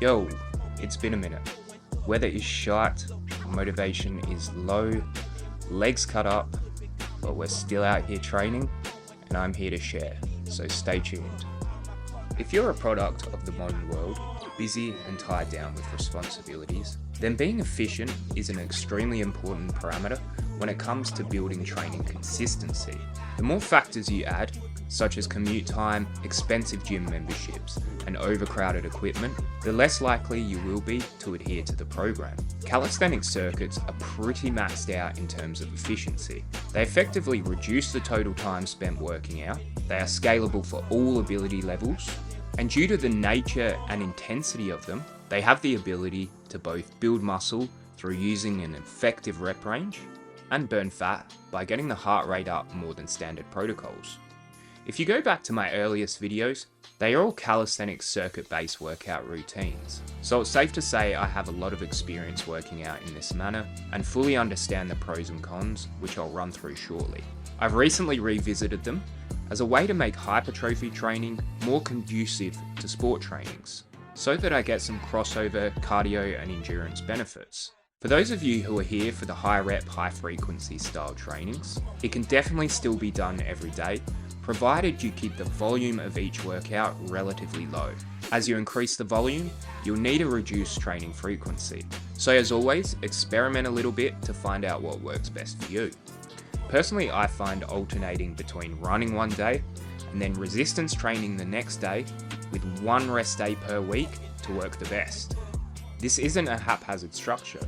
Yo, it's been a minute. Weather is shite, motivation is low, legs cut up, but we're still out here training, and I'm here to share, so stay tuned. If you're a product of the modern world, busy and tied down with responsibilities, then being efficient is an extremely important parameter when it comes to building training consistency. The more factors you add, such as commute time, expensive gym memberships, and overcrowded equipment, the less likely you will be to adhere to the program. Calisthenic circuits are pretty maxed out in terms of efficiency. They effectively reduce the total time spent working out, they are scalable for all ability levels, and due to the nature and intensity of them, they have the ability to both build muscle through using an effective rep range, and burn fat by getting the heart rate up more than standard protocols. If you go back to my earliest videos, they are all calisthenics circuit-based workout routines. So it's safe to say I have a lot of experience working out in this manner and fully understand the pros and cons, which I'll run through shortly. I've recently revisited them as a way to make hypertrophy training more conducive to sport trainings, so that I get some crossover cardio and endurance benefits. For those of you who are here for the high rep, high frequency style trainings, it can definitely still be done every day, provided you keep the volume of each workout relatively low. As you increase the volume, you'll need to reduce training frequency. So as always, experiment a little bit to find out what works best for you. Personally, I find alternating between running one day and then resistance training the next day with one rest day per week to work the best. This isn't a haphazard structure.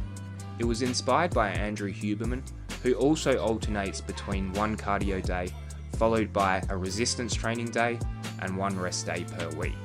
It was inspired by Andrew Huberman, who also alternates between one cardio day followed by a resistance training day and one rest day per week.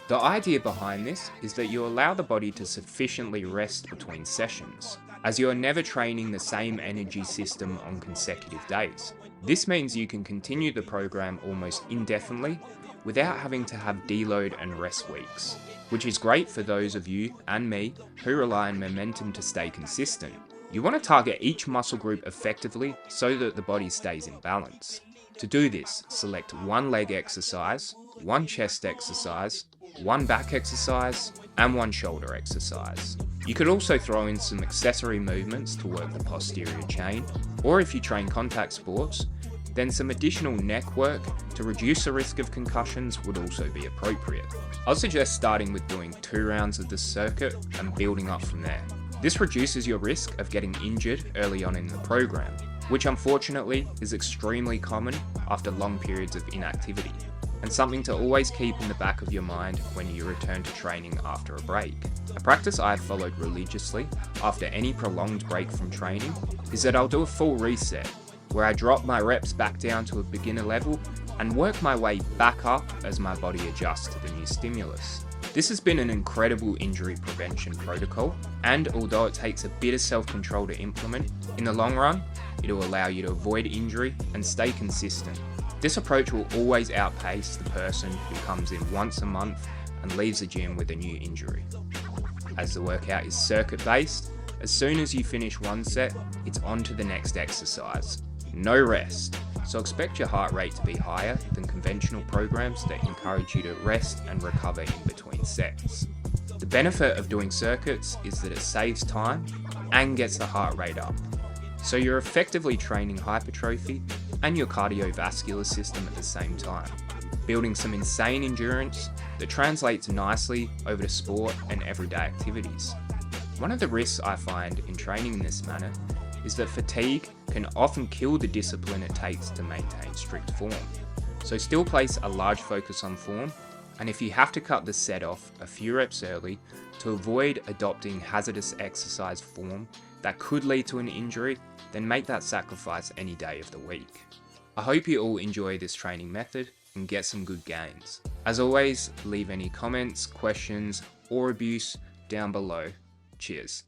The idea behind this is that you allow the body to sufficiently rest between sessions, as you are never training the same energy system on consecutive days. This means you can continue the program almost indefinitely without having to have deload and rest weeks, which is great for those of you and me who rely on momentum to stay consistent. You want to target each muscle group effectively so that the body stays in balance. To do this, select one leg exercise, one chest exercise, one back exercise, and one shoulder exercise. You could also throw in some accessory movements to work the posterior chain, or if you train contact sports, then some additional neck work to reduce the risk of concussions would also be appropriate. I'll suggest starting with doing 2 rounds of the circuit and building up from there. This reduces your risk of getting injured early on in the program, which unfortunately is extremely common after long periods of inactivity, and something to always keep in the back of your mind when you return to training after a break. A practice I have followed religiously after any prolonged break from training is that I'll do a full reset, where I drop my reps back down to a beginner level and work my way back up as my body adjusts to the new stimulus. This has been an incredible injury prevention protocol, and although it takes a bit of self-control to implement, in the long run, it'll allow you to avoid injury and stay consistent. This approach will always outpace the person who comes in once a month and leaves the gym with a new injury. As the workout is circuit-based, as soon as you finish one set, it's on to the next exercise. No rest. So expect your heart rate to be higher than conventional programs that encourage you to rest and recover in between sets. The benefit of doing circuits is that it saves time and gets the heart rate up. So you're effectively training hypertrophy and your cardiovascular system at the same time, building some insane endurance that translates nicely over to sport and everyday activities. One of the risks I find in training in this manner is that fatigue can often kill the discipline it takes to maintain strict form. So still place a large focus on form, and if you have to cut the set off a few reps early to avoid adopting hazardous exercise form that could lead to an injury, then make that sacrifice any day of the week. I hope you all enjoy this training method and get some good gains. As always, leave any comments, questions, or abuse down below. Cheers.